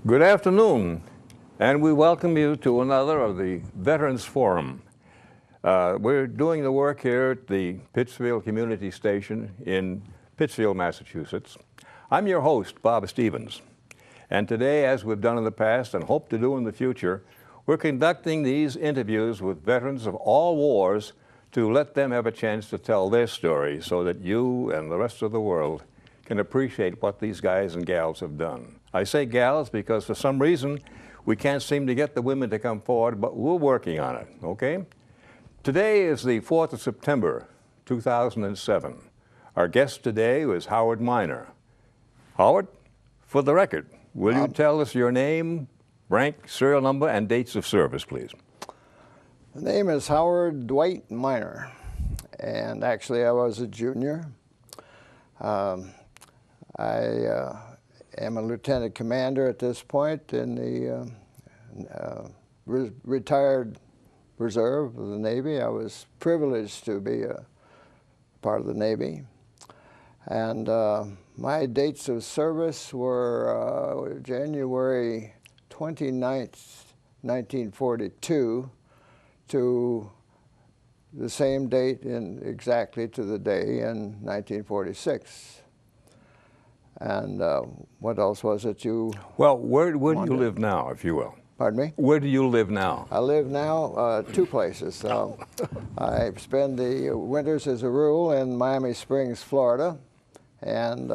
Good afternoon, and we welcome you to another of the Veterans Forum. We're doing the work here at the Pittsfield Community Station in Pittsfield, Massachusetts. I'm your host, Bob Stevens, and today, as we've done in the past and hope to do in the future, we're conducting these interviews with veterans of all wars to let them have a chance to tell their story so that you and the rest of the world can appreciate what these guys and gals have done. I say gals because for some reason we can't seem to get the women to come forward, but we're working on it, okay? Today is the 4th of September, 2007. Our guest today was Howard Miner. Howard, for the record, will you tell us your name, rank, serial number, and dates of service, please? The name is Howard Dwight Miner, and actually I was a junior. I am a lieutenant commander at this point in the retired reserve of the Navy. I was privileged to be a part of the Navy. And my dates of service were January 29th, 1942 to the same date exactly to the day in 1946. And what else was it you Well, where do you live now, if you will? Pardon me? Where do you live now? I live now two places. I spend the winters as a rule in Miami Springs, Florida, and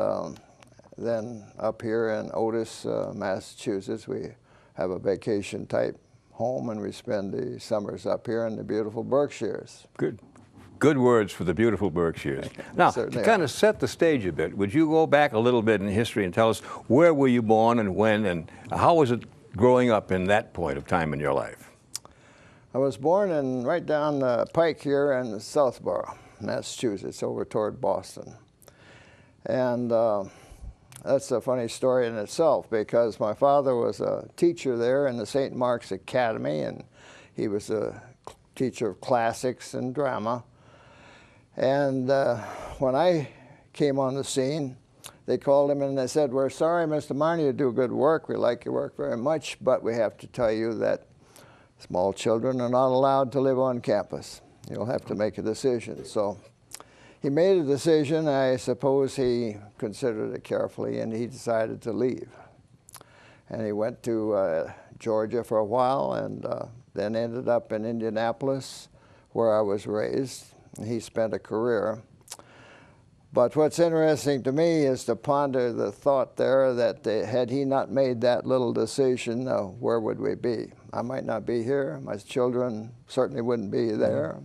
then up here in Otis, Massachusetts, we have a vacation-type home, and we spend the summers up here in the beautiful Berkshires. Good words for the beautiful Berkshires. Now, to kind of set the stage a bit, would you go back a little bit in history and tell us where were you born and when, and how was it growing up in that point of time in your life? I was born right down the pike here in Southborough, Massachusetts, over toward Boston. And that's a funny story in itself, because my father was a teacher there in the St. Mark's Academy, and he was a teacher of classics and drama. And when I came on the scene, they called him and they said, "We're sorry, Mr. Miner, you do good work. We like your work very much, but we have to tell you that small children are not allowed to live on campus. You'll have to make a decision." So he made a decision. I suppose he considered it carefully, and he decided to leave. And he went to Georgia for a while, and then ended up in Indianapolis, where I was raised. He spent a career. But what's interesting to me is to ponder the thought there that had he not made that little decision, where would we be? I might not be here. My children certainly wouldn't be there.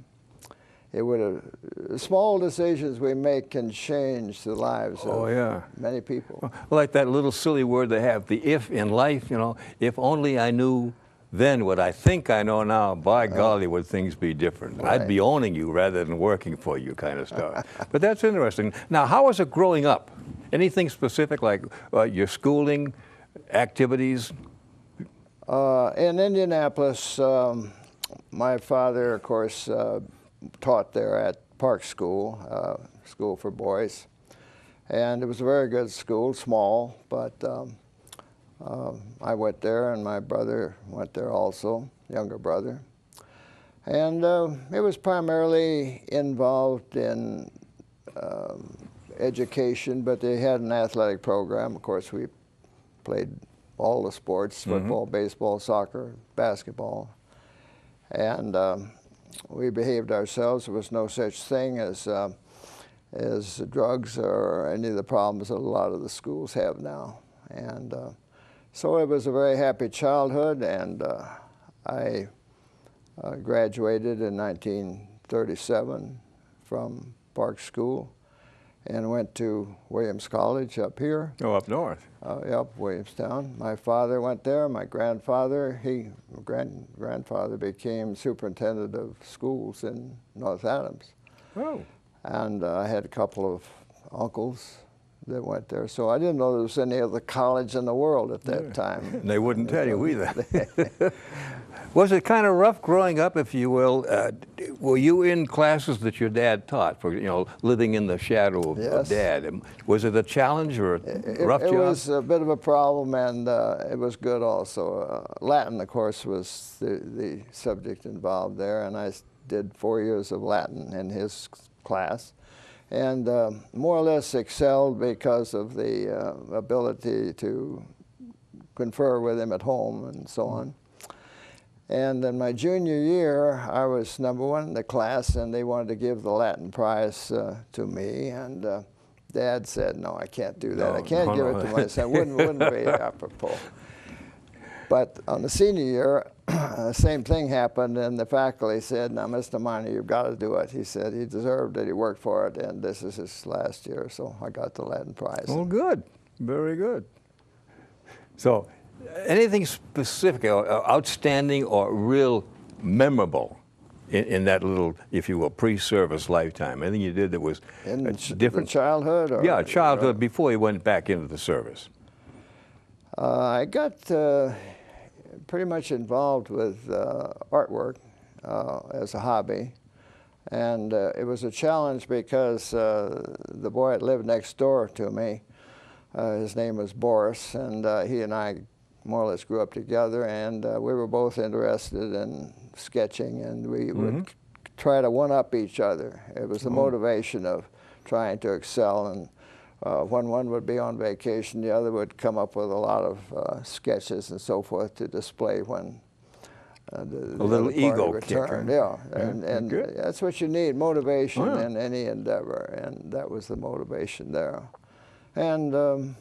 It would have, small decisions we make can change the lives of many people. Well, like that little silly word they have, the if in life, you know, if only I knew then what I think I know now, by golly, would things be different. Right. I'd be owning you rather than working for you kind of stuff. But that's interesting. Now, how was it growing up? Anything specific, like your schooling, activities? In Indianapolis, my father, of course, taught there at Park School, school for boys. And it was a very good school, small, but I went there, and my brother went there also, younger brother. And it was primarily involved in education, but they had an athletic program. Of course, we played all the sports, football, baseball, soccer, basketball. And we behaved ourselves. There was no such thing as drugs or any of the problems that a lot of the schools have now. And so it was a very happy childhood, and I graduated in 1937 from Park School and went to Williams College up here. Oh, up north. Yep, Williamstown. My father went there. My grandfather, grandfather became superintendent of schools in North Adams. Oh. And I had a couple of uncles that went there. So I didn't know there was any other college in the world at that time. And they wouldn't tell you either. Was it kind of rough growing up, if you will? Were you in classes that your dad taught, for living in the shadow of Yes. Dad? And was it a challenge or a rough job? It was a bit of a problem, and it was good also. Latin, of course, was the subject involved there, and I did 4 years of Latin in his class, and more or less excelled because of the ability to confer with him at home and so on. And in my junior year, I was #1 in the class, and they wanted to give the Latin prize to me. And Dad said, "No, I can't do that. I can't give it to my son. Wouldn't be apropos." But on the senior year, the same thing happened, and the faculty said, "Now, Mr. Minor, you've got to do it." He said he deserved it. He worked for it, and this is his last year. So I got the Latin prize. Oh, good. Very good. So, anything specific, or outstanding, or real memorable in that little, if you will, pre-service lifetime? Anything you did that was different? In childhood? Or, yeah, childhood before you went back into the service. I got pretty much involved with artwork as a hobby. And it was a challenge because the boy that lived next door to me, his name was Boris, and he and I more or less grew up together, and we were both interested in sketching, and we would try to one-up each other. It was the motivation of trying to excel, and when one would be on vacation, the other would come up with a lot of sketches and so forth to display when the little other party ego returned. kicker. Yeah, and good. that's what you need, motivation Oh, yeah. in any endeavor, and that was the motivation there. And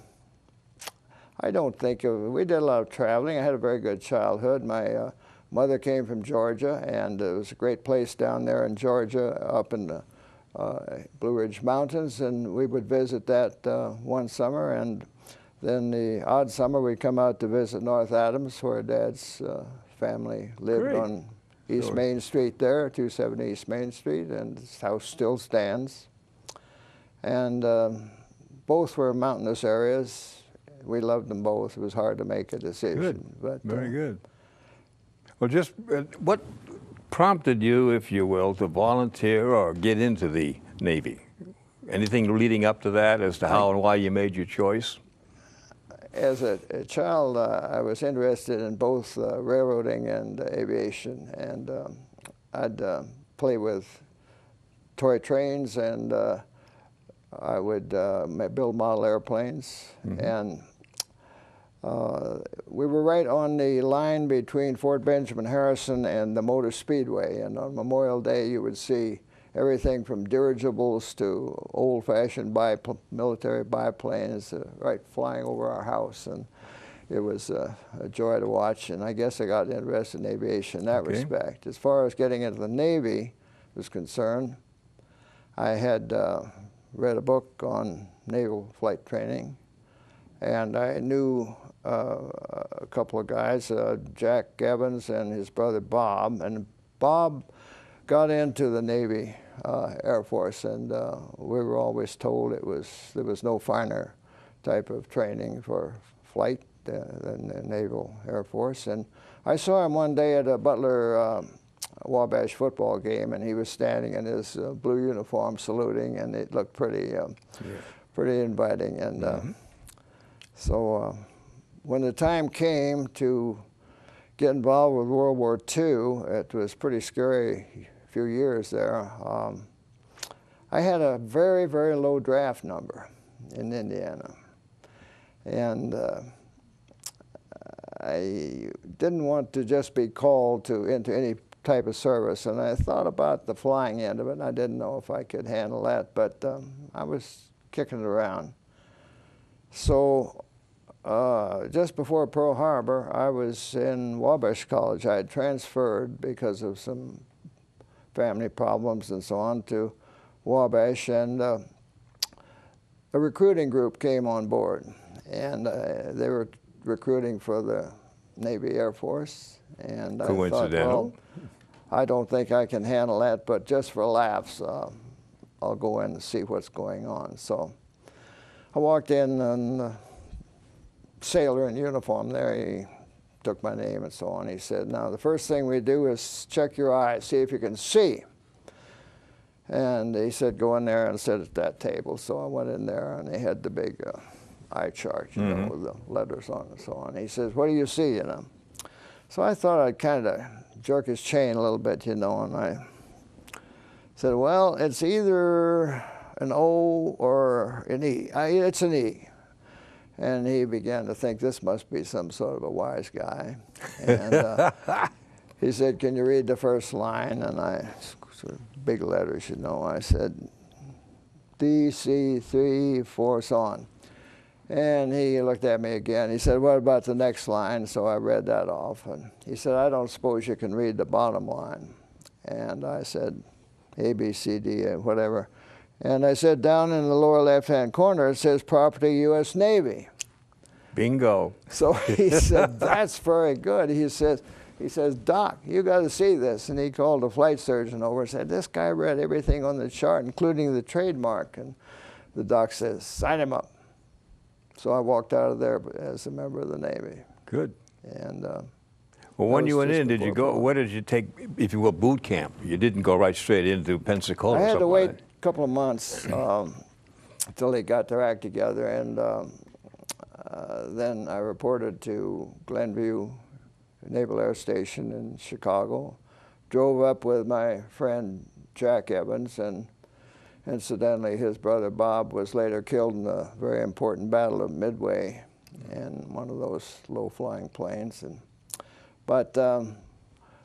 I don't think we did a lot of traveling. I had a very good childhood. My mother came from Georgia, and it was a great place down there in Georgia, up in the Blue Ridge Mountains, and we would visit that one summer, and then the odd summer we'd come out to visit North Adams, where Dad's family lived. Great. On East Sure. Main Street there, 270 East Main Street, and his house still stands. And both were mountainous areas. We loved them both. It was hard to make a decision. Good. But, Very good. Well, just what prompted you, if you will, to volunteer or get into the Navy? Anything leading up to that as to how and why you made your choice? As a child, I was interested in both railroading and aviation, and I'd play with toy trains, and I would build model airplanes, and we were right on the line between Fort Benjamin Harrison and the Motor Speedway, and on Memorial Day you would see everything from dirigibles to old-fashioned military biplanes right flying over our house, and it was a joy to watch, and I guess I got interested in aviation in that respect. As far as getting into the Navy was concerned, I had read a book on naval flight training, and I knew a couple of guys, Jack Evans and his brother Bob, and Bob got into the Navy Air Force, and we were always told there was no finer type of training for flight than the Naval Air Force. And I saw him one day at a Butler Wabash football game, and he was standing in his blue uniform saluting, and it looked pretty inviting. And so when the time came to get involved with World War II, it was pretty scary few years there. I had a very, very low draft number in Indiana, and I didn't want to just be called into any type of service, and I thought about the flying end of it, and I didn't know if I could handle that, but I was kicking it around. So just before Pearl Harbor, I was in Wabash College. I had transferred because of some family problems and so on to Wabash, and a recruiting group came on board, and they were recruiting for the Navy Air Force, and I thought, well, I don't think I can handle that, but just for laughs, I'll go in and see what's going on. So I walked in and the sailor in uniform there, he took my name and so on. He said, now the first thing we do is check your eyes, see if you can see. And he said, go in there and sit at that table. So I went in there and they had the big eye chart, you know, with the letters on it and so on. He says, what do you see, you know? So I thought I'd kind of jerk his chain a little bit, you know, and I said, well, it's either an O or an E. It's an E. And he began to think this must be some sort of a wise guy. And he said, can you read the first line? And I, sort of big letters, you know, I said, D, C, 3, 4, so on. And he looked at me again. He said, what about the next line? So I read that off. And he said, I don't suppose you can read the bottom line. And I said, A, B, C, D, whatever. And I said, down in the lower left-hand corner, it says Property, U.S. Navy. Bingo. So he said, that's very good. He says, Doc, you got to see this. And he called the flight surgeon over and said, this guy read everything on the chart, including the trademark. And the doc says, sign him up. So I walked out of there as a member of the Navy. Good. And well, when you went in, did you go, what did you take, if you will, boot camp? You didn't go right straight into Pensacola. I had to wait like a couple of months until they got their act together. And then I reported to Glenview Naval Air Station in Chicago, drove up with my friend Jack Evans, and incidentally, his brother Bob was later killed in the very important Battle of Midway in one of those low-flying planes. But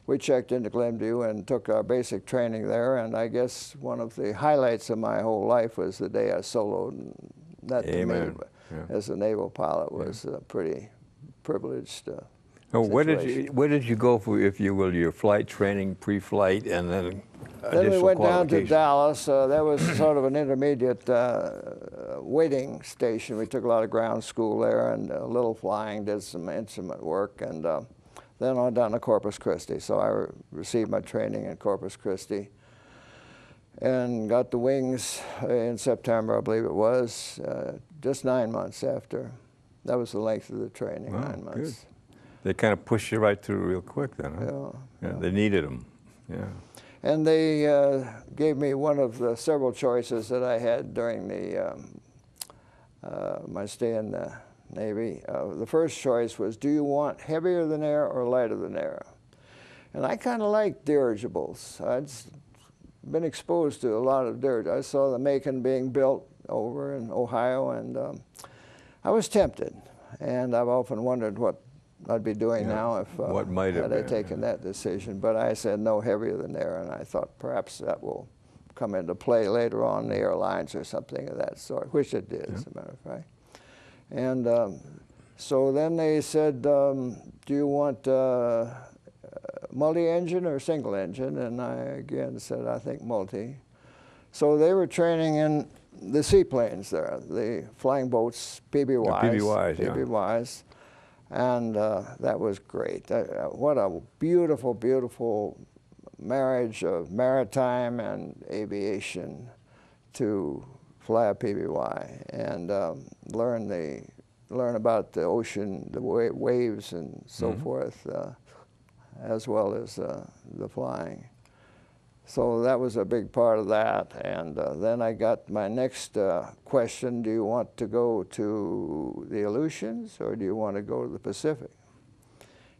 we checked into Glenview and took our basic training there, and I guess one of the highlights of my whole life was the day I soloed. And that to me, as a naval pilot, was a pretty privileged situation. Where did you go for, if you will, your flight training, pre-flight, and then Then we went down to Dallas. That was sort of an intermediate waiting station. We took a lot of ground school there and a little flying, did some instrument work, and then on down to Corpus Christi. So I received my training in Corpus Christi and got the wings in September, I believe it was, just 9 months after. That was the length of the training, 9 months. Good. They kind of pushed you right through real quick then, huh? Yeah, they needed them, yeah. And they gave me one of the several choices that I had during the, my stay in the Navy. The first choice was, do you want heavier than air or lighter than air? And I kind of liked dirigibles. I'd been exposed to a lot of dirigibles. I saw the Macon being built over in Ohio, and I was tempted. And I've often wondered what I'd be doing now if had I taken that decision. But I said no heavier than air, and I thought perhaps that will come into play later on in the airlines or something of that sort, which it did, as a matter of fact. And so then they said, do you want multi-engine or single engine? And I again said, I think multi. So they were training in the seaplanes there, the flying boats, PBYs. PBYs. And that was great. What a beautiful, beautiful marriage of maritime and aviation to fly a PBY and learn about the ocean, the waves and so forth, as well as the flying. So that was a big part of that. And then I got my next question, do you want to go to the Aleutians or do you want to go to the Pacific?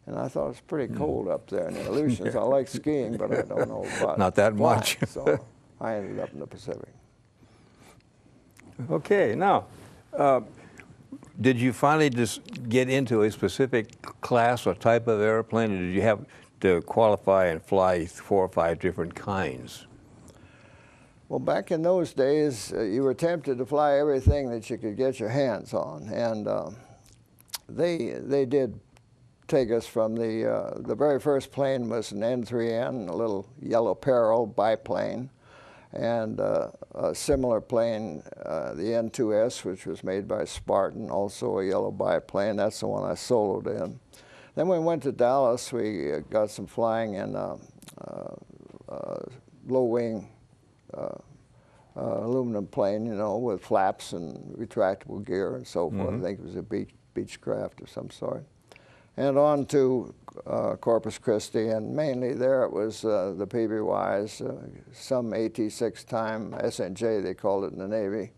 And I thought it was pretty cold up there in the Aleutians. I like skiing, but I don't know about not that flying. much. So I ended up in the Pacific. Okay, now, did you finally just get into a specific class or type of airplane, or did you have to qualify and fly 4 or 5 different kinds? Well, back in those days, you were tempted to fly everything that you could get your hands on, and they did take us from the very first plane was an N3N, a little yellow Peril biplane, and a similar plane, the N2S, which was made by Spartan, also a yellow biplane. That's the one I soloed in. Then when we went to Dallas, we got some flying in low-wing aluminum plane, you know, with flaps and retractable gear and so forth. I think it was a beach craft of some sort. And on to Corpus Christi, and mainly there it was the PBYs, some AT-6 time, SNJ they called it in the Navy,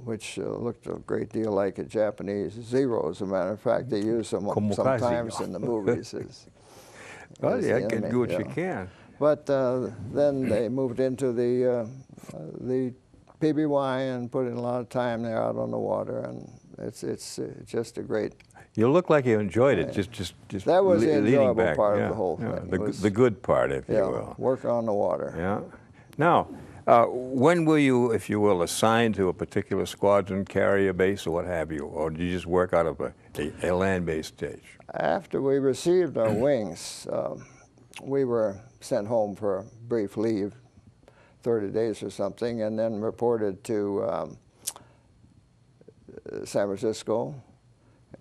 which looked a great deal like a Japanese Zero. As a matter of fact, they use them sometimes in the movies. Well, yeah, get do what you can. But then they moved into the PBY and put in a lot of time there out on the water, and it's just a great. You look like you enjoyed it. Just that was the enjoyable back. part yeah, of the whole yeah. thing. The good part, if you will. Work on the water. Yeah. Now, when were you, if you will, assigned to a particular squadron, carrier base, or what have you, or did you just work out of a land-based stage? After we received our wings, we were sent home for a brief leave, 30 days or something, and then reported to San Francisco.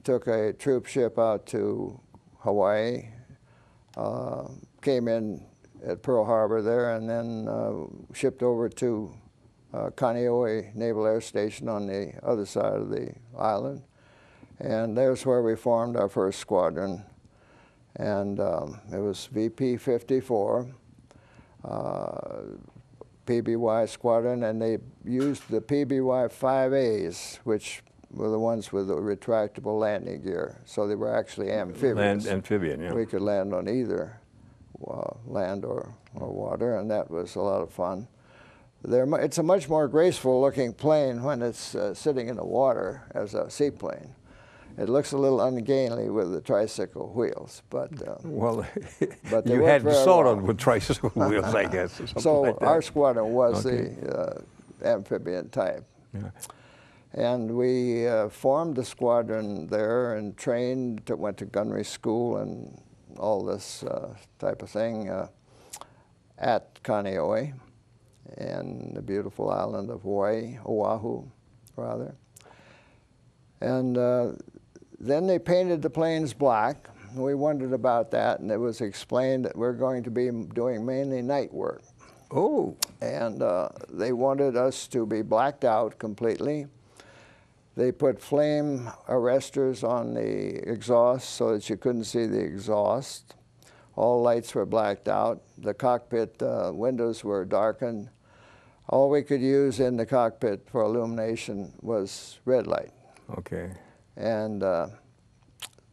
Took a troop ship out to Hawaii, came in at Pearl Harbor there, and then shipped over to Kaneohe Naval Air Station on the other side of the island. And there's where we formed our first squadron. And it was VP 54, PBY squadron, and they used the PBY 5As, which were the ones with the retractable landing gear. So they were actually amphibians. Amphibian, yeah. We could land on either land or water, and that was a lot of fun. It's a much more graceful looking plane when it's sitting in the water as a seaplane. It looks a little ungainly with the tricycle wheels, but well, but you had to sort of with tricycle wheels, I guess. Or so like that. our squadron was Okay. the amphibian type. Yeah. And we formed the squadron there and trained, went to gunnery school and all this type of thing at Kaneohe and the beautiful island of Hawaii, Oahu, rather. And then they painted the planes black. We wondered about that, and it was explained that we're going to be doing mainly night work. Oh. And they wanted us to be blacked out completely. They put flame arresters on the exhaust so that you couldn't see the exhaust. All lights were blacked out. The cockpit windows were darkened. All we could use in the cockpit for illumination was red light. Okay. And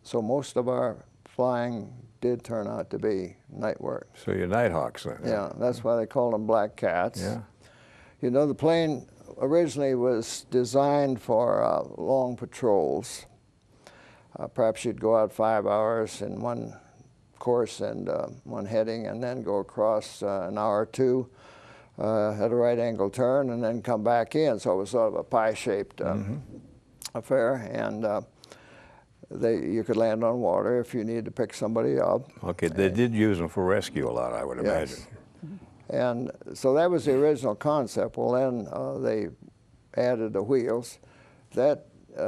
so most of our flying did turn out to be night work. So you're Nighthawks then? Yeah, that's why they call them Black Cats. Yeah. You know, the plane originally was designed for long patrols. Perhaps you'd go out 5 hours in one course and one heading, and then go across an hour or two at a right angle turn, and then come back in. So it was sort of a pie-shaped affair, and you could land on water if you needed to pick somebody up. Okay, they did use them for rescue a lot, I would imagine. And so that was the original concept. Well, then they added the wheels. That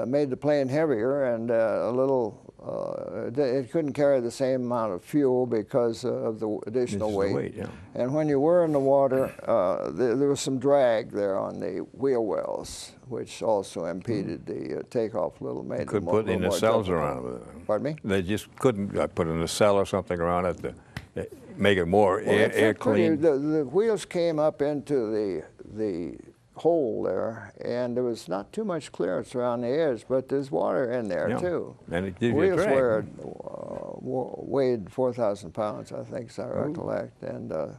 made the plane heavier and a little, it couldn't carry the same amount of fuel because of the additional weight. Yeah. And when you were in the water, there was some drag there on the wheel wells, which also impeded the takeoff a little. Made You could it put little more nacelles difficult. around it. Pardon me? They just couldn't put a nacelle or something around it to make it more Well, it air fit pretty- clean. The wheels came up into the hole there, and there was not too much clearance around the edge, but there's water in there Yeah. too. And it gives you a Wheels drag. weighed 4,000 pounds, I think, as I recollect, and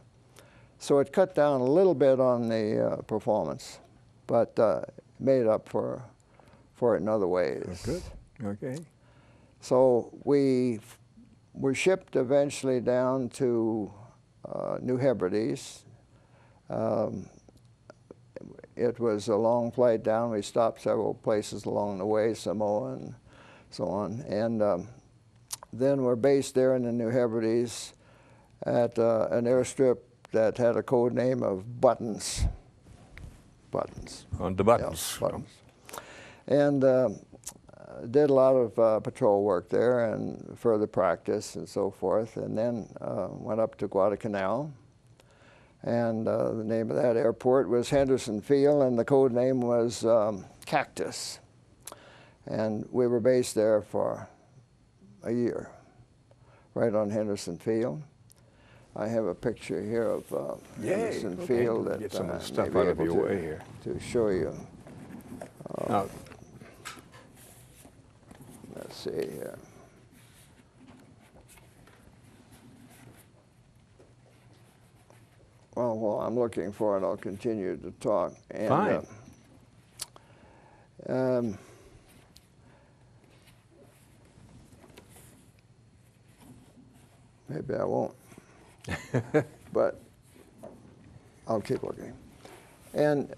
so it cut down a little bit on the performance, but made up for it in other ways. Good. Okay. So we were shipped eventually down to New Hebrides. It was a long flight down. We stopped several places along the way, Samoa and so on. And then we're based there in the New Hebrides at an airstrip that had a code name of Buttons. Buttons. On the buttons. Yeah, Buttons. And did a lot of patrol work there and further practice and so forth. And then went up to Guadalcanal And the name of that airport was Henderson Field, and the code name was Cactus. And we were based there for a year, right on Henderson Field. I have a picture here of Henderson Field that get some of the I stuff may out be of your able way here. to show you. Now, Let's see here. Well, while I'm looking for it, I'll continue to talk. And, fine. Maybe I won't, but I'll keep looking. And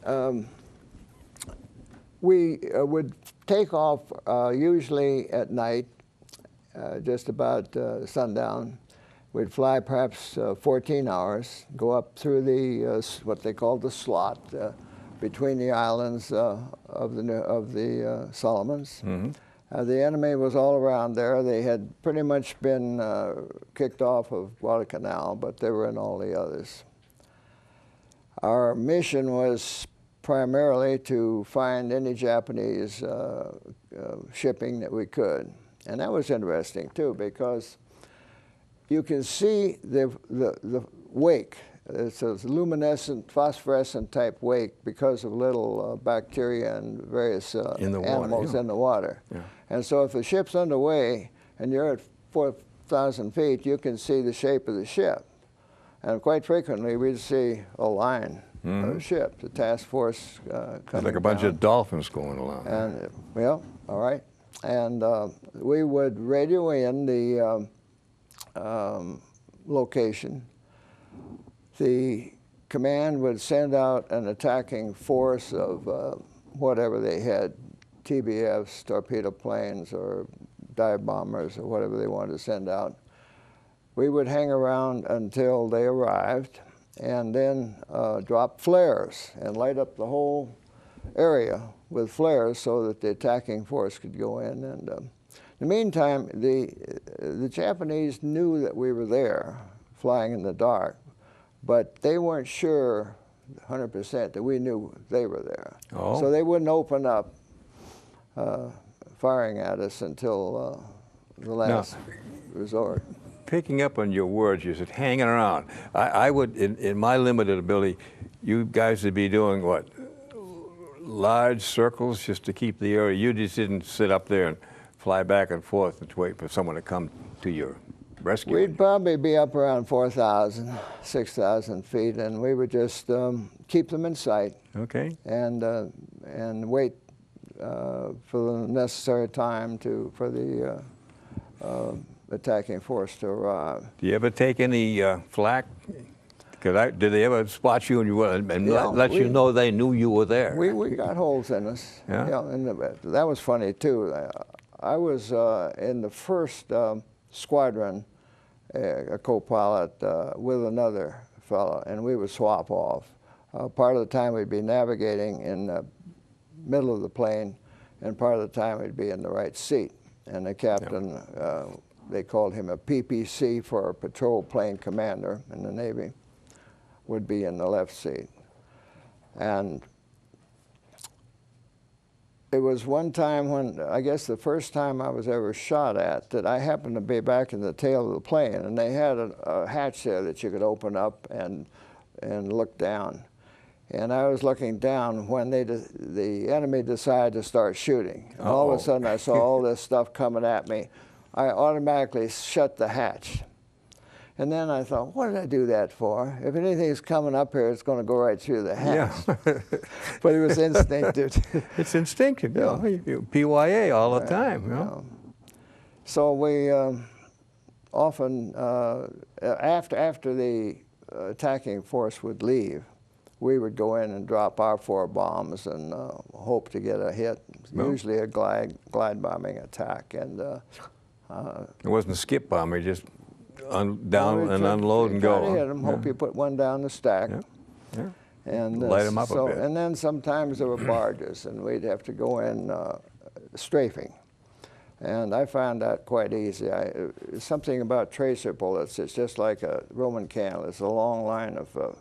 we would take off usually at night, just about sundown. We'd fly perhaps 14 hours, go up through the what they call the slot between the islands of the Solomons. Mm-hmm. The enemy was all around there. They had pretty much been kicked off of Guadalcanal, but they were in all the others. Our mission was primarily to find any Japanese shipping that we could. And that was interesting, too, because you can see the wake. It's a luminescent, phosphorescent type wake because of little bacteria and various animals in the water. Yeah. And so if the ship's underway and you're at 4,000 feet, you can see the shape of the ship. And quite frequently, we'd see a line of ships, the task force coming It's like a bunch of dolphins going along. And, well, all right. And we would radio in the location. The command would send out an attacking force of whatever they had, TBFs, torpedo planes, or dive bombers, or whatever they wanted to send out. We would hang around until they arrived, and then drop flares and light up the whole area with flares so that the attacking force could go in. And in the meantime, the Japanese knew that we were there, flying in the dark, but they weren't sure 100% that we knew they were there. Oh. So they wouldn't open up firing at us until the last resort. Picking up on your words, you said hanging around. I would, in my limited ability, you guys would be doing what? Large circles just to keep the area. You just didn't sit up there and fly back and forth and wait for someone to come to your rescue. We'd probably be up around 4,000, 6,000 feet, and we would just keep them in sight. Okay. And wait for the necessary time for the attacking force to arrive. Do you ever take any flack? Did they ever spot you and let you know they knew you were there? We got holes in us. Yeah? Yeah, and that was funny, too. I was in the first squadron, a co-pilot with another fellow, and we would swap off. Part of the time we'd be navigating in the middle of the plane, and part of the time we'd be in the right seat. And the captain, they called him a PPC for a patrol plane commander in the Navy, would be in the left seat. And it was one time when, I guess the first time I was ever shot at, that I happened to be back in the tail of the plane, and they had a hatch there that you could open up and look down. And I was looking down when the enemy decided to start shooting. And all of a sudden I saw all this stuff coming at me. I automatically shut the hatch. And then I thought, what did I do that for? If anything's coming up here, it's going to go right through the hatch. Yeah. But it was instinctive. It's instinctive, you know. You PYA all the time, you know. So we often, after the attacking force would leave, we would go in and drop our 4 bombs and hope to get a hit, usually a glide bombing attack. And it wasn't a skip bomber, just down and unload and go. Hit them, hope you put one down the stack. Yeah. And light them up a bit. And then sometimes there were barges, and we'd have to go in strafing. And I found that quite easy. Something about tracer bullets, it's just like a Roman candle. It's a long line of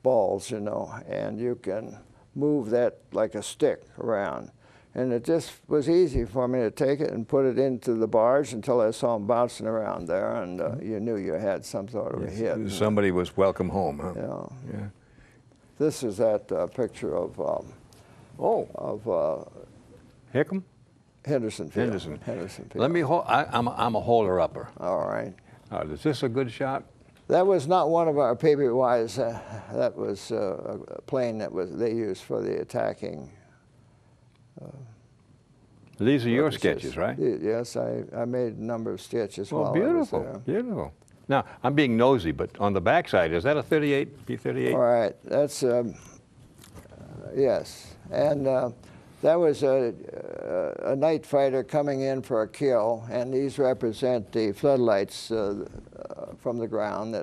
balls, you know, and you can move that like a stick around. And it just was easy for me to take it and put it into the bars until I saw them bouncing around there, and you knew you had some sort of a hit. Somebody was welcome home, huh? Yeah. Yeah. This is that picture of Hickam? Hendersonville. Hendersonville. Let me hold. I'm a holder-upper. All right. Is this a good shot? That was not one of our PBYs. That was a plane that they used for the attacking. These are your purposes. sketches, right? Yes, I made a number of sketches Well, while I was beautiful, there. beautiful. Now, I'm being nosy, but on the backside, is that a 38, B-38? All right, that's, yes. And that was a night fighter coming in for a kill, and these represent the floodlights from the ground.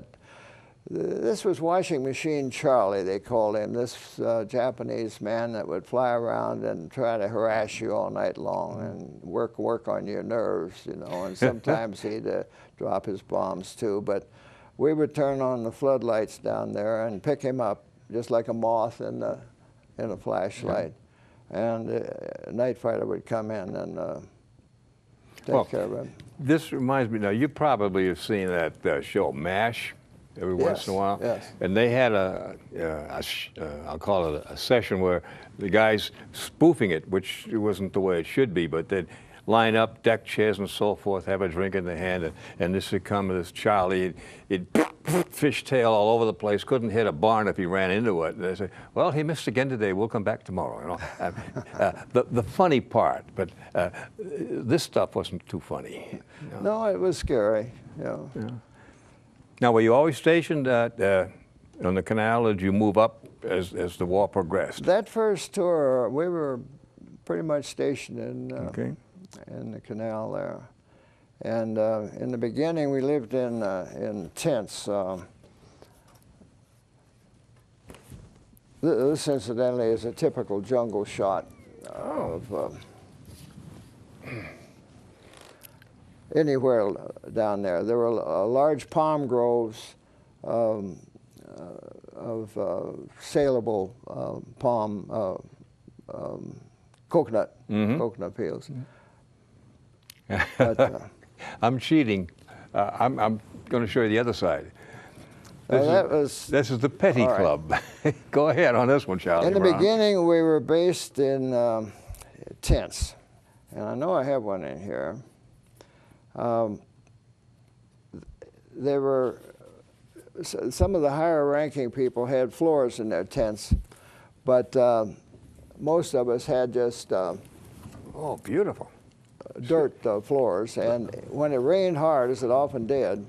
This was Washing Machine Charlie, they called him, this Japanese man that would fly around and try to harass you all night long and work on your nerves, you know, and sometimes he'd drop his bombs too. But we would turn on the floodlights down there and pick him up just like a moth in a flashlight. Yeah. And a night fighter would come in and take care of him. This reminds me, now you probably have seen that show, MASH, every once in a while. Yes. And they had I'll call it a session where the guy's spoofing it, which wasn't the way it should be, but they'd line up deck chairs and so forth, have a drink in the hand, and this would come, this Charlie, he'd fishtail all over the place, couldn't hit a barn if he ran into it. And they say, well, he missed again today, we'll come back tomorrow. You know? The funny part, but this stuff wasn't too funny. You know? No, it was scary. Yeah. Now, were you always stationed on the canal, or did you move up as the war progressed? That first tour, we were pretty much stationed in the canal there. And in the beginning, we lived in tents. This, incidentally, is a typical jungle shot of anywhere down there. There were large palm groves of saleable palm coconut peels. But, I'm cheating. I'm going to show you the other side. This is the Petty Club. Go ahead on this one, Charlie. In the beginning, we were based in tents, and I know I have one in here. There were some of the higher-ranking people had floors in their tents, but most of us had just oh, beautiful dirt floors. And when it rained hard, as it often did,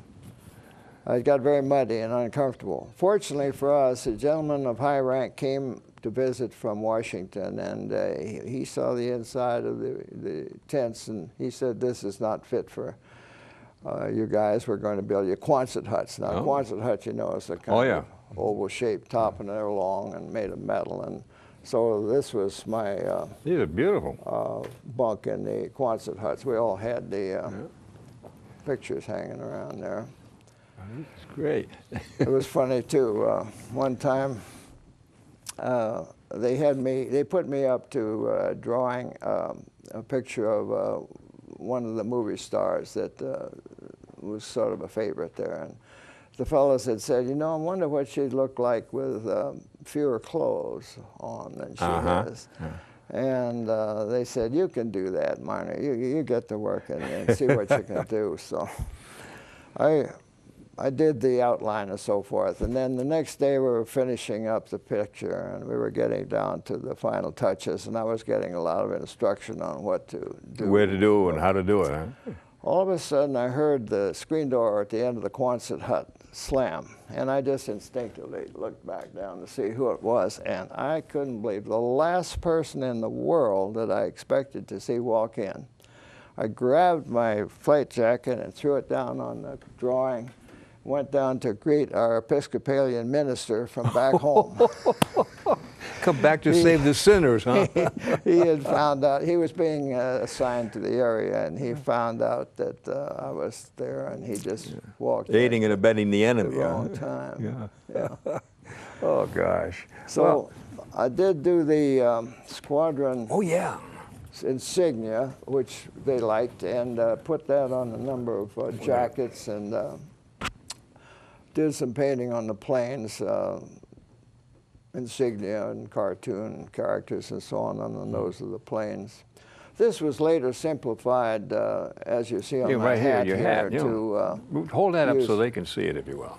it got very muddy and uncomfortable. Fortunately for us, a gentleman of high rank came to visit from Washington, and he saw the inside of the tents, and he said, "This is not fit for you guys. We're going to build you Quonset huts." Now, Quonset hut, you know, is a kind of oval-shaped top, and they're long and made of metal. And so this was my these are beautiful bunk in the Quonset huts. We all had the pictures hanging around there. It's great. It was funny too. One time, they put me up to drawing a picture of one of the movie stars that was sort of a favorite there. And the fellows had said, you know, I wonder what she'd look like with fewer clothes on than she has. And they said, you can do that, Marner. You get to work and see what you can do. So I did the outline and so forth. And then the next day we were finishing up the picture, and we were getting down to the final touches, and I was getting a lot of instruction on what to do. Where to do and how to do it, huh? All of a sudden I heard the screen door at the end of the Quonset hut slam, and I just instinctively looked back down to see who it was, and I couldn't believe the last person in the world that I expected to see walk in. I grabbed my flight jacket and threw it down on the drawing, went down to greet our Episcopalian minister from back home. Come back to save the sinners, huh? He had found out, he was being assigned to the area, and he found out that I was there, and he just walked Aiding and abetting the enemy. at the wrong time. Yeah. Oh, gosh. So Well, I did do the squadron oh, yeah. insignia, which they liked, and put that on a number of jackets, and did some painting on the planes, insignia and cartoon characters and so on the nose of the planes. This was later simplified, as you see on Yeah, my right here, hat your hat, yeah. to Hold that up so use- they can see it, if you will.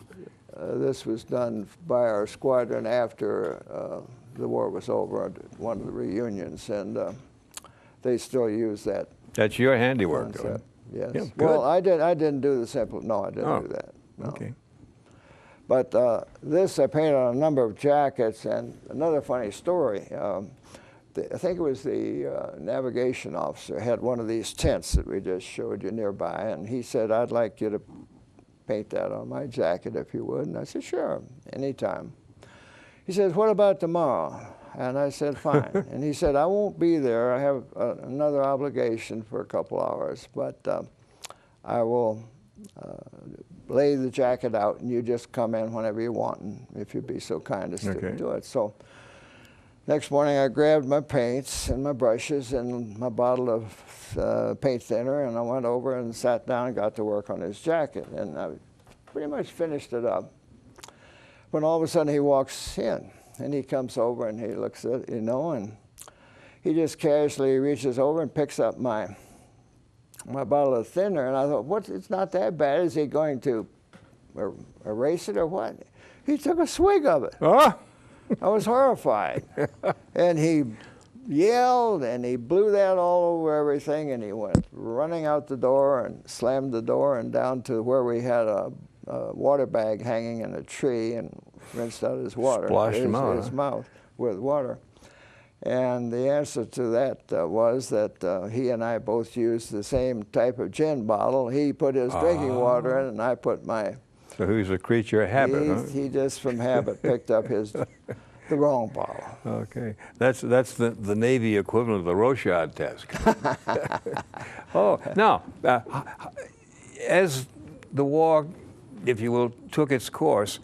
this was done by our squadron after the war was over at one of the reunions, and they still use that That's your handiwork. concept. Yes. Yeah, Well, good. I didn't do the simple. No, I didn't Oh, do that. No. Okay. But this I painted on a number of jackets, and another funny story. I think it was the navigation officer had one of these tents that we just showed you nearby, and he said, "I'd like you to paint that on my jacket if you would." And I said, "Sure, anytime." He said, "What about tomorrow?" And I said, "Fine." And he said, "I won't be there. I have another obligation for a couple hours, but I will lay the jacket out, and you just come in whenever you want, and if you'd be so kind as to do it." So next morning, I grabbed my paints and my brushes and my bottle of paint thinner, and I went over and sat down and got to work on his jacket. And I pretty much finished it up when all of a sudden he walks in, and he comes over and he looks at, and he just casually reaches over and picks up my bottle of thinner, and I thought, "What? It's not that bad. Is he going to erase it or what?" He took a swig of it. Oh, I was horrified. And he yelled, and he blew that all over everything, and he went running out the door and slammed the door and down to where we had a water bag hanging in a tree, and rinsed out his water. Splashed him out, his huh? mouth with water. And the answer to that was that he and I both used the same type of gin bottle. He put his drinking water in, and I put my... so who's a creature of habit, huh? He just from habit picked up the wrong bottle. Okay, that's the Navy equivalent of the Rorschach test. Oh, now, as the war, if you will, took its course,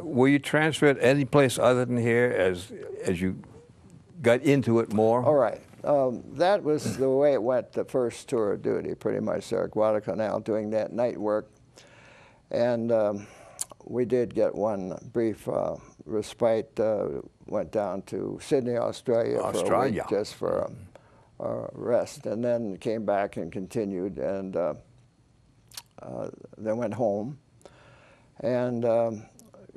were you transferred any place other than here as you got into it more? All right. That was the way it went the first tour of duty, pretty much there at Guadalcanal, doing that night work. And we did get one brief respite, went down to Sydney, Australia for a week just for rest, and then came back and continued, and then went home and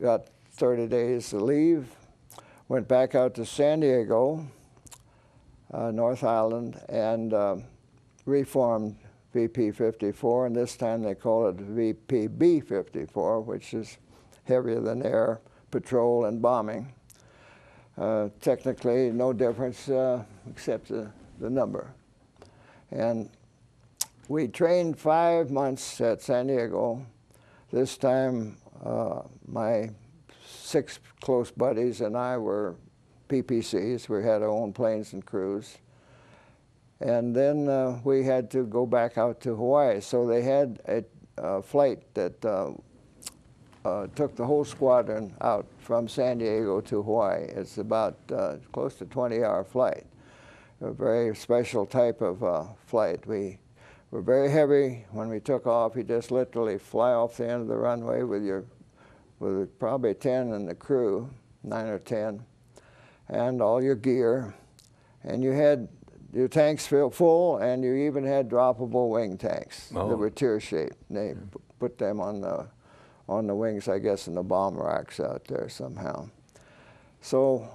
got 30 days to leave, went back out to San Diego, North Island, and reformed VP 54, and this time they call it VPB 54, which is heavier than air patrol and bombing. Technically, no difference except the number. And we trained 5 months at San Diego. This time, my 6 close buddies and I were PPCs. We had our own planes and crews. And then we had to go back out to Hawaii. So they had a flight that took the whole squadron out from San Diego to Hawaii. It's about close to 20-hour flight. A very special type of flight. We were very heavy. When we took off, you just literally fly off the end of the runway with probably 10 in the crew, 9 or 10, and all your gear. And you had your tanks filled full, and you even had droppable wing tanks that were tear-shaped. They put them on the wings, I guess, in the bomb racks out there somehow. So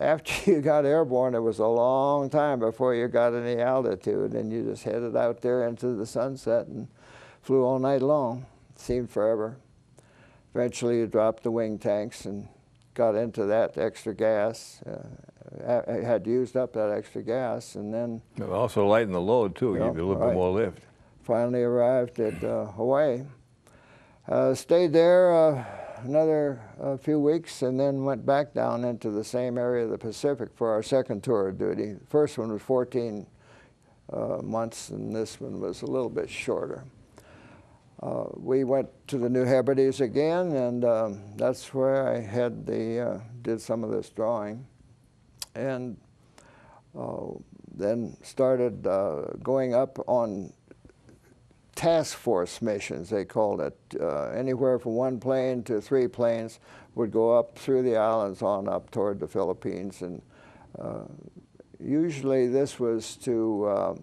after you got airborne, it was a long time before you got any altitude, and you just headed out there into the sunset and flew all night long. It seemed forever. Eventually, you dropped the wing tanks and got into that extra gas. I had used up that extra gas, and then... Also lighten the load, too, give you a little bit more lift. Finally arrived at Hawaii. Stayed there another few weeks, and then went back down into the same area of the Pacific for our second tour of duty. The first one was 14 months, and this one was a little bit shorter. We went to the New Hebrides again, and that's where I had did some of this drawing, and then started going up on task force missions, they called it. Anywhere from 1 plane to 3 planes would go up through the islands on up toward the Philippines, and usually this was to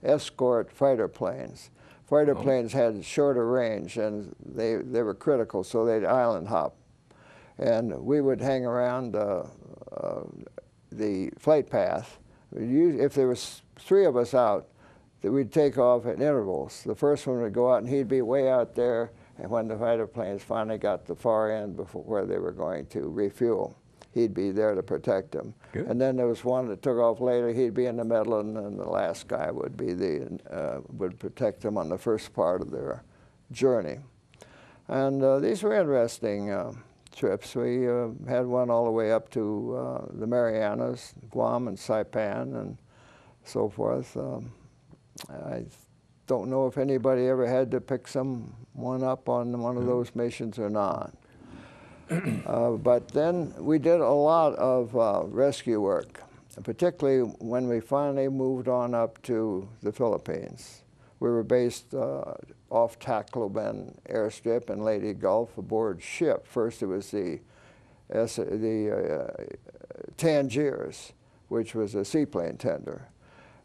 escort fighter planes. Fighter planes had shorter range, and they were critical, so they'd island hop. And we would hang around the flight path. If there was 3 of us out, that we'd take off at intervals. The first one would go out, and he'd be way out there, and when the fighter planes finally got to the far end before where they were going to refuel, he'd be there to protect them. Good. And then there was one that took off later. He'd be in the middle, and then the last guy would be would protect them on the first part of their journey. And these were interesting trips. We had one all the way up to the Marianas, Guam and Saipan, and so forth. I don't know if anybody ever had to pick someone up on one of those missions or not. But then we did a lot of rescue work, particularly when we finally moved on up to the Philippines. We were based off Tacloban airstrip in Leyte Gulf aboard ship. First it was the Tangiers, which was a seaplane tender.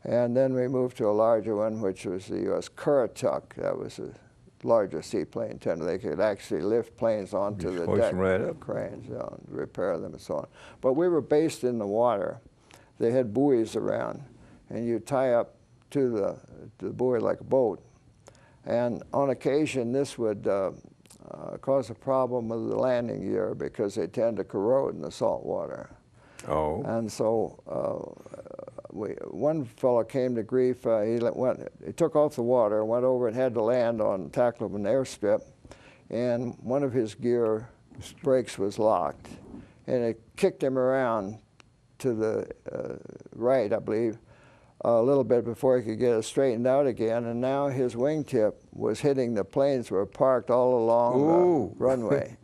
And then we moved to a larger one, which was the U.S. Currituck. That was a larger seaplane tender. They could actually lift planes onto the deck with cranes, you know, and repair them and so on. But we were based in the water. They had buoys around, and you tie up to the buoy like a boat. And on occasion, this would cause a problem with the landing gear because they tend to corrode in the salt water. Oh. And so one fellow came to grief. He took off the water, went over and had to land on Tacloban airstrip, and one of his gear brakes was locked. And it kicked him around to the right, I believe, a little bit before he could get it straightened out again, and now his wingtip was hitting the planes that were parked all along the runway.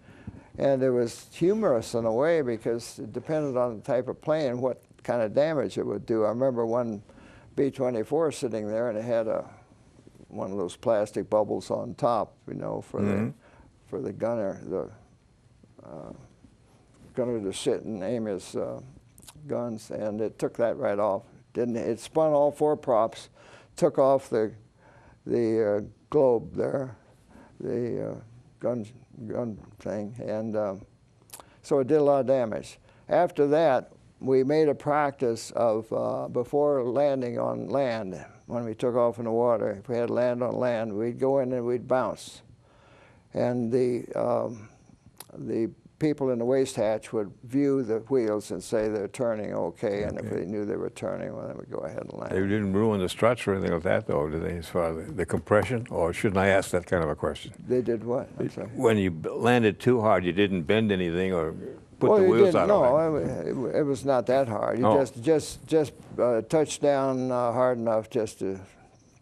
And it was humorous in a way because it depended on the type of plane, what kind of damage it would do. I remember one B-24 sitting there, and it had one of those plastic bubbles on top, you know, for the gunner, gunner to sit and aim his guns, and it took that right off. It spun all 4 props, took off the globe there, the gun thing, and so it did a lot of damage. After that, we made a practice of, before landing on land, when we took off in the water, if we had to land on land, we'd go in and we'd bounce. And the people in the waist hatch would view the wheels and say they're turning okay, and if they knew they were turning, well, then we'd go ahead and land. They didn't ruin the struts or anything like that, though, did they, as far as the compression? Or shouldn't I ask that kind of a question? They did what? I'm sorry. When you landed too hard, you didn't bend anything or put the wheels out on it? No, it was not that hard. You just touched down hard enough just to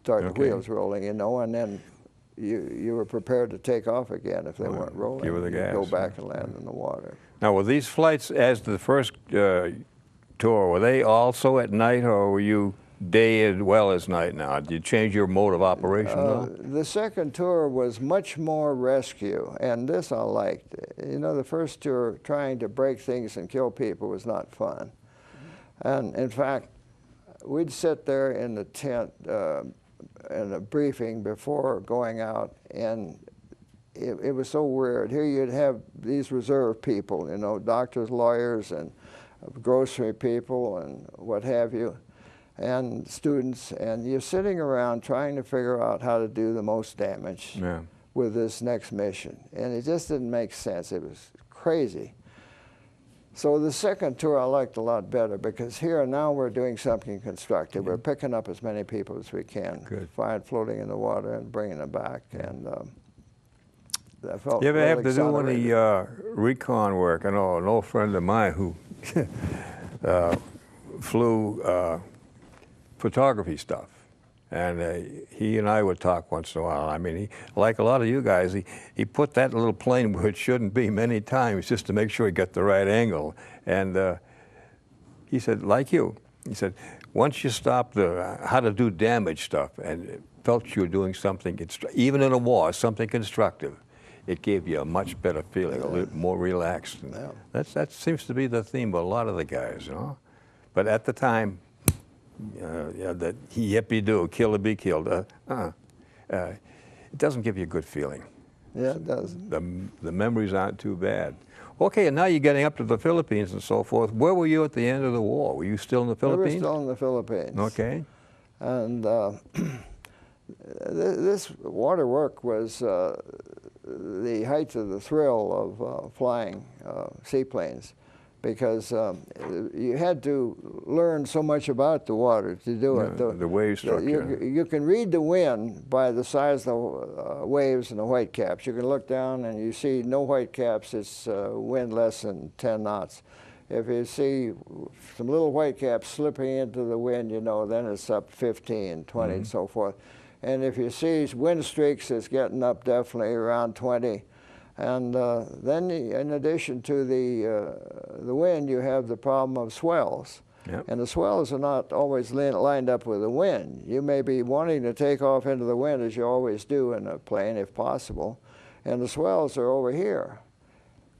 start the wheels rolling, you know, and then you were prepared to take off again if they weren't rolling. Give it the gas. Go back and land in the water. Now, were these flights, as the first tour, were they also at night, or were you day as well as night now? Did you change your mode of operation now? The second tour was much more rescue, and this I liked. You know, the first tour, trying to break things and kill people was not fun. And in fact, we'd sit there in the tent in a briefing before going out, and it was so weird. Here you'd have these reserve people, you know, doctors, lawyers, and grocery people, and what have you, and students, and you're sitting around trying to figure out how to do the most damage with this next mission. And it just didn't make sense. It was crazy. So the second tour I liked a lot better, because here now we're doing something constructive. We're picking up as many people as we can, floating in the water and bringing them back. And that felt You ever really have to do any recon work? I know an old friend of mine who flew photography stuff. And he and I would talk once in a while. I mean, he, like a lot of you guys, he put that little plane where it shouldn't be many times just to make sure he got the right angle. And he said, like you, he said, once you stopped the how to do damage stuff and felt you were doing something, even in a war, something constructive, it gave you a much better feeling, a little more relaxed. And that seems to be the theme of a lot of the guys, you know. But at the time, that yippee-doo, kill or be killed, it doesn't give you a good feeling. Yeah, it does. The memories aren't too bad. Okay, and now you're getting up to the Philippines and so forth. Where were you at the end of the war? Were you still in the Philippines? We were still in the Philippines. Okay. And this water work was the height of the thrill of flying seaplanes, because you had to learn so much about the water to do it. The wave structure. You can read the wind by the size of the waves and the whitecaps. You can look down and you see no whitecaps. It's wind less than 10 knots. If you see some little whitecaps slipping into the wind, you know, then it's up 15, 20, and so forth. And if you see wind streaks, it's getting up definitely around 20. And then, in addition to the wind, you have the problem of swells. Yep. And the swells are not always lined up with the wind. You may be wanting to take off into the wind, as you always do in a plane, if possible, and the swells are over here,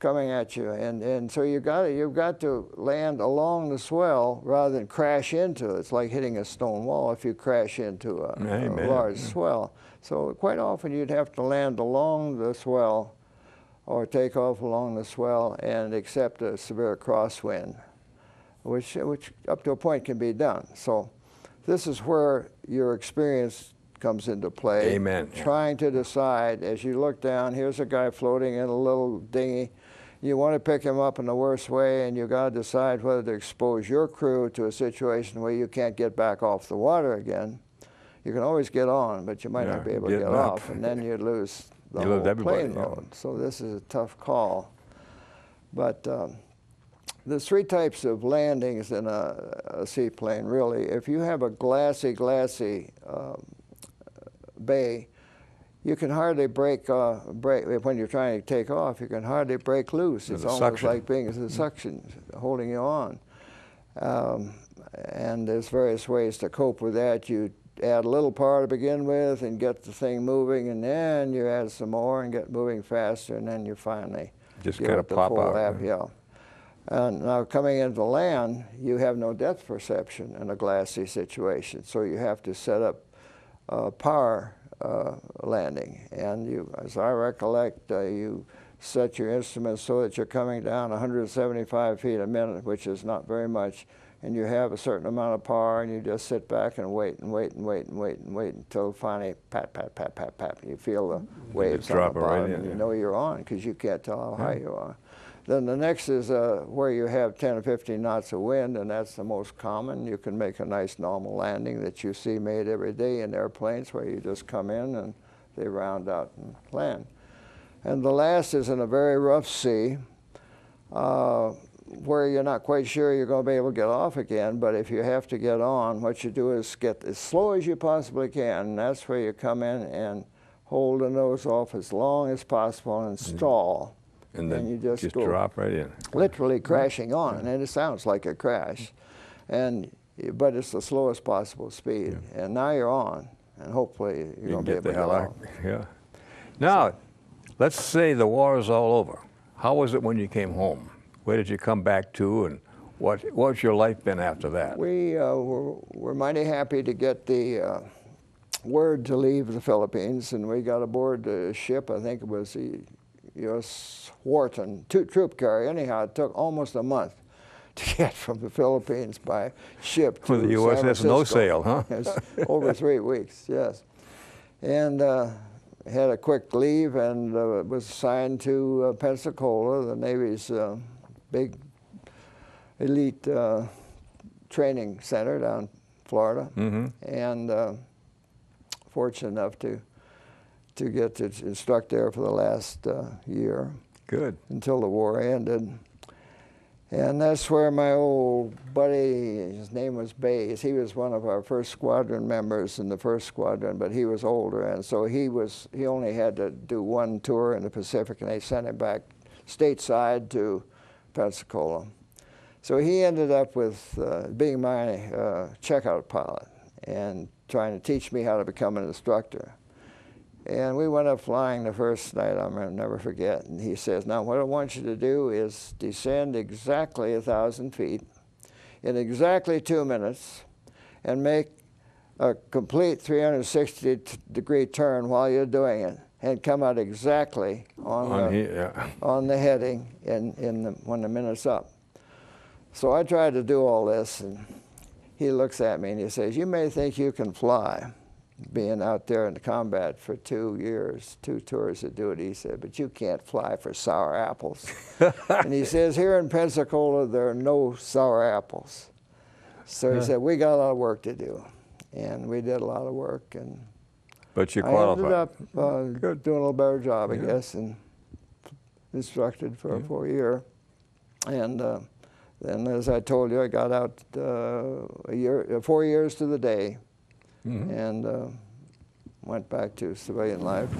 coming at you. And so you've got to land along the swell rather than crash into it. It's like hitting a stone wall if you crash into a large swell. So quite often you'd have to land along the swell or take off along the swell and accept a severe crosswind, which up to a point can be done. So this is where your experience comes into play. Amen. Trying to decide, as you look down, here's a guy floating in a little dinghy. You want to pick him up in the worst way, and you got to decide whether to expose your crew to a situation where you can't get back off the water again. You can always get on, but you might not be able to get off, and then you'd lose the whole plane load. So this is a tough call. But there's three types of landings in a seaplane, really. If you have a glassy bay, you can hardly break when you're trying to take off. You can hardly break loose. It's almost like being a suction holding you on. And there's various ways to cope with that. You add a little power to begin with and get the thing moving, and then you add some more and get moving faster, and then you finally just get kind up of pop out. Yeah. And now coming into land, you have no depth perception in a glassy situation, so you have to set up power landing. And you, as I recollect, you set your instruments so that you're coming down 175 feet a minute, which is not very much, and you have a certain amount of power, and you just sit back and wait and wait and wait and wait and wait until finally pat, pat, pat, pat, pat, and you feel the waves on the bottom, and you know you're on because you can't tell how high you are. Then the next is where you have 10 or 15 knots of wind, and that's the most common. You can make a nice normal landing that you see made every day in airplanes, where you just come in and they round out and land. And the last is in a very rough sea, where you're not quite sure you're going to be able to get off again, but if you have to get on, what you do is get as slow as you possibly can, and that's where you come in and hold the nose off as long as possible and stall. And then you just go drop right in. Literally crashing on, and it sounds like a crash, but it's the slowest possible speed. And now you're on, and hopefully you're going to be able to get off. Yeah. Now, let's say the war is all over. How was it when you came home? Where did you come back to, and what's your life been after that? We were mighty happy to get the word to leave the Philippines, and we got aboard a ship. I think it was the U.S. Wharton troop carrier. Anyhow, it took almost a month to get from the Philippines by ship to the USS No Sail, huh? Yes, over 3 weeks, yes. And had a quick leave and was assigned to Pensacola, the Navy's big elite training center down in Florida, and fortunate enough to get to instruct there for the last year. Good. Until the war ended. And that's where my old buddy, his name was Bays, he was one of our first squadron members in the first squadron, but he was older, and so he only had to do one tour in the Pacific, and they sent him back stateside to Pensacola. So he ended up with being my checkout pilot and trying to teach me how to become an instructor. And we went up flying the first night, I'll never forget. And he says, now what I want you to do is descend exactly 1,000 feet in exactly 2 minutes and make a complete 360-degree turn while you're doing it and come out exactly on the heading when the minute's up. So I tried to do all this, and he looks at me and he says, you may think you can fly, being out there in the combat for 2 years, 2 tours of duty, he said, but you can't fly for sour apples. And he says, here in Pensacola, there are no sour apples. So he said, we got a lot of work to do. And we did a lot of work. But you qualified. I ended up doing a little better job, I guess, and instructed for a year. And then, as I told you, I got out 4 years to the day. And went back to civilian life.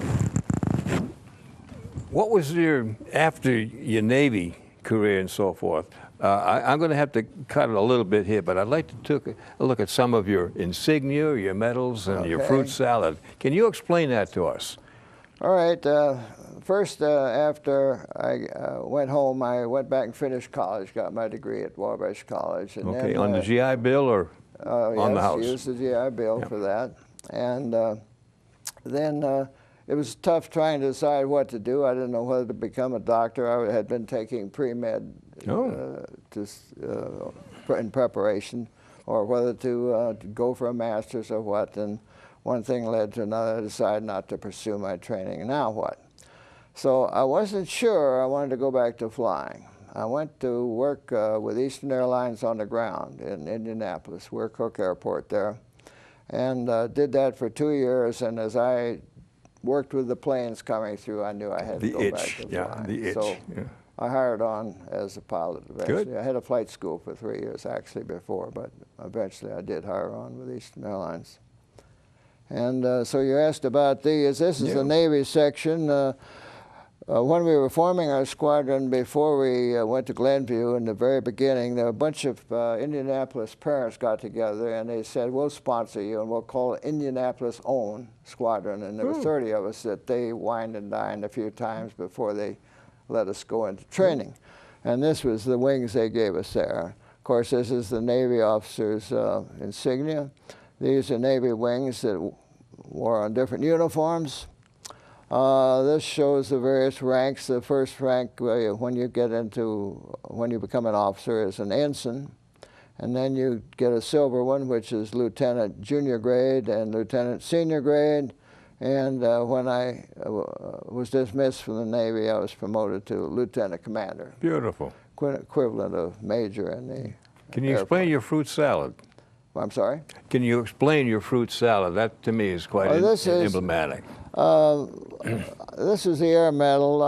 What was after your Navy career and so forth? I'm going to have to cut it a little bit here, but I'd like to take a look at some of your insignia, your medals, and your fruit salad. Can you explain that to us? All right. First, after I went home, I went back and finished college, got my degree at Wabash College. And okay, then, on the GI Bill or on the house? Yes, used the GI Bill for that. And then it was tough trying to decide what to do. I didn't know whether to become a doctor. I had been taking pre-med in preparation, or whether to go for a master's or what. And one thing led to another. I decided not to pursue my training. Now what? So I wasn't sure I wanted to go back to flying. I went to work with Eastern Airlines on the ground in Indianapolis. We're Cook Airport there. And did that for 2 years. And as I worked with the planes coming through, I knew I had to go back to flying. The itch. So I hired on as a pilot eventually. Good. I had a flight school for 3 years actually before, but eventually I did hire on with Eastern Airlines. And so you asked about these. This is the Navy section. When we were forming our squadron before we went to Glenview in the very beginning, there were a bunch of Indianapolis parents got together and they said, we'll sponsor you and we'll call it Indianapolis Own Squadron. And there were 30 of us that they wined and dined a few times before they let us go into training. And this was the wings they gave us there. Of course, this is the Navy officers' insignia. These are Navy wings that wore on different uniforms. This shows the various ranks. The first rank when you become an officer is an ensign. And then you get a silver one, which is lieutenant junior grade and lieutenant senior grade. And when I was dismissed from the Navy, I was promoted to lieutenant commander. Beautiful. Equivalent of major in the Can you explain your fruit salad? I'm sorry? Can you explain your fruit salad? That, to me, is quite emblematic. This is the Air Medal.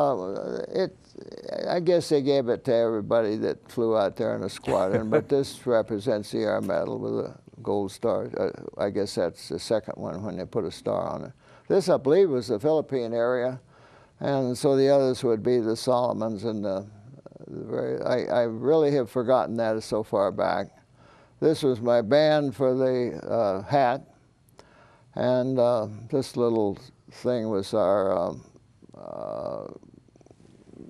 I guess they gave it to everybody that flew out there in a squadron, but this represents the Air Medal with a gold star. I guess that's the second one when they put a star on it. This, I believe, was the Philippine area, and so the others would be the Solomons and I really have forgotten that so far back. This was my band for the hat, and this little thing was our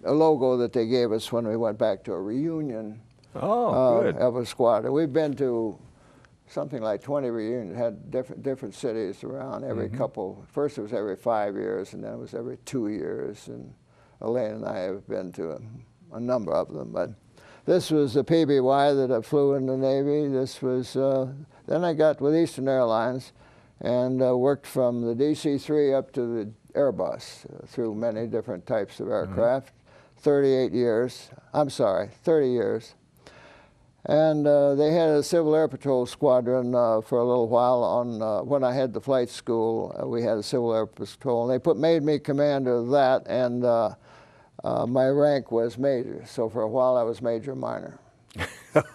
a logo that they gave us when we went back to a reunion of a squadron. We've been to something like 20 reunions, had different cities around every couple. First it was every 5 years, and then it was every 2 years. And Elaine and I have been to a number of them. But this was the PBY that I flew in the Navy. This was, then I got with Eastern Airlines and worked from the DC-3 up to the Airbus through many different types of aircraft. 38 years, I'm sorry, 30 years. And they had a Civil Air Patrol squadron for a little while on, when I had the flight school, we had a Civil Air Patrol, and they made me commander of that, and my rank was major. So for a while I was major minor.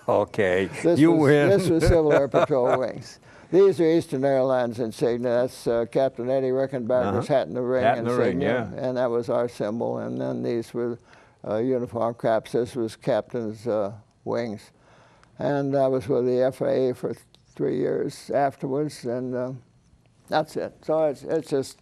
Okay, This you was, win. This was Civil Air Patrol wings. These are Eastern Airlines insignia. That's Captain Eddie Rickenbacker's hat in the ring Hat in the ring, insignia, yeah. and that was our symbol. And then these were uniform caps. This was Captain's wings. And I was with the FAA for 3 years afterwards, and that's it. So it's just,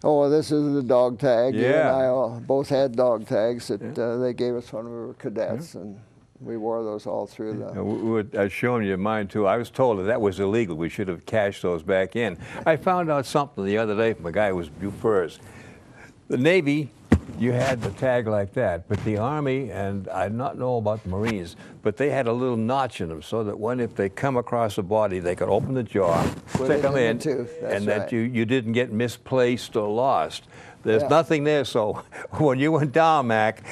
oh, this is the dog tag. You and Yeah. I both had dog tags that they gave us when we were cadets, and we wore those all through the... I've shown you mine too. I was told that was illegal. We should have cashed those back in. I found out something the other day from a guy who was due first. The Navy, you had the tag like that, but the Army, and I not know about the Marines, but they had a little notch in them so that if they come across a body, they could open the jaw, stick them in, and that you didn't get misplaced or lost. There's nothing there, so when you went down, Mac,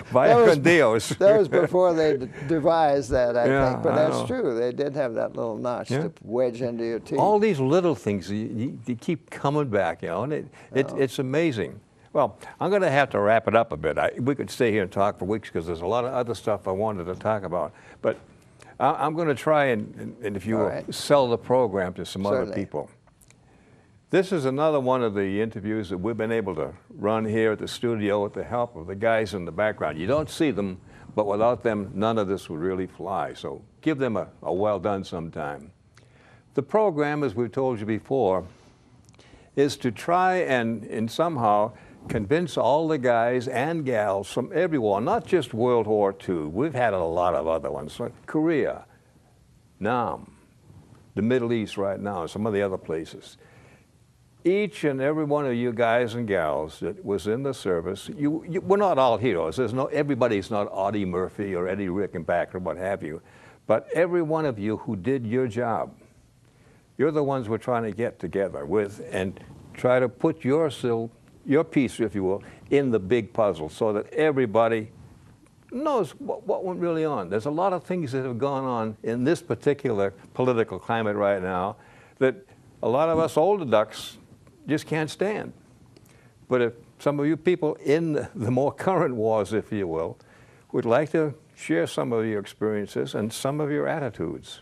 vaya con Dios. That was before they devised that, I think. But that's know. true. They did have that little notch to wedge into your teeth. All these little things, you keep coming back, you know, and it's amazing. Well, I'm going to have to wrap it up a bit. We could stay here and talk for weeks because there's a lot of other stuff I wanted to talk about. But I'm going to try and if you will, sell the program to some other people. This is another one of the interviews that we've been able to run here at the studio with the help of the guys in the background. You don't see them, but without them, none of this would really fly. So give them a well done sometime. The program, as we've told you before, is to try and somehow convince all the guys and gals from everywhere, not just World War II. We've had a lot of other ones, like Korea, Nam, the Middle East right now, and some of the other places. Each and every one of you guys and gals that was in the service, we're not all heroes. Everybody's not Audie Murphy or Eddie Rickenbacker or what have you, but every one of you who did your job, you're the ones we're trying to get together with and try to put your piece, if you will, in the big puzzle so that everybody knows what went really on. There's a lot of things that have gone on in this particular political climate right now that a lot of us older ducks just can't stand. But if some of you people in the more current wars, if you will, would like to share some of your experiences and some of your attitudes,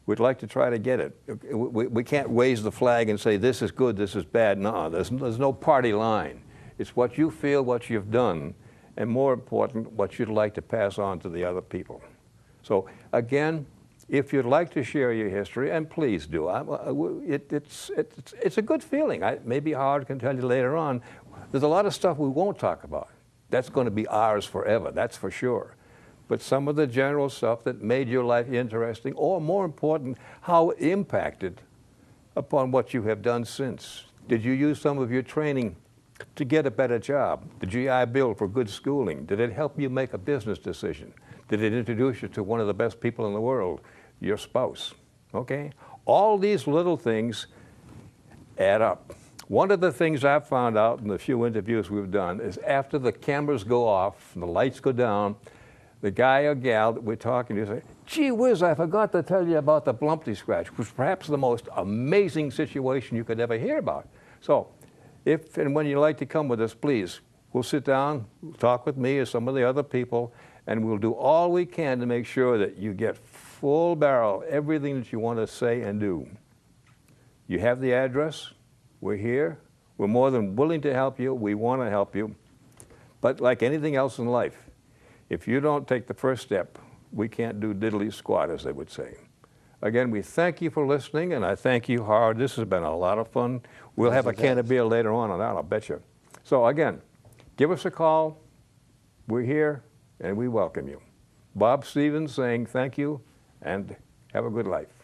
we'd like to try to get it. We can't raise the flag and say this is good, this is bad. No, there's no party line. It's what you feel, what you've done, and more important, what you'd like to pass on to the other people. So again, if you'd like to share your history, and please do, it's a good feeling. Maybe Howard can tell you later on, there's a lot of stuff we won't talk about. That's going to be ours forever, that's for sure. But some of the general stuff that made your life interesting, or more important, how it impacted upon what you have done since. Did you use some of your training to get a better job? The GI Bill for good schooling, did it help you make a business decision? Did it introduce you to one of the best people in the world, your spouse? Okay? All these little things add up. One of the things I've found out in the few interviews we've done is after the cameras go off and the lights go down, the guy or gal that we're talking to say, gee whiz, I forgot to tell you about the Blumpty Scratch, which was perhaps the most amazing situation you could ever hear about. So if and when you'd like to come with us, please, we'll sit down, talk with me or some of the other people, and we'll do all we can to make sure that you get full barrel everything that you want to say and do. You have the address. We're here. We're more than willing to help you. We want to help you. But like anything else in life, if you don't take the first step, we can't do diddly squat, as they would say. Again, we thank you for listening, and I thank you, Howard. This has been a lot of fun. We'll have a can of beer later on that, I'll bet you. So again, give us a call. We're here, and we welcome you. Bob Stevens saying thank you, and have a good life.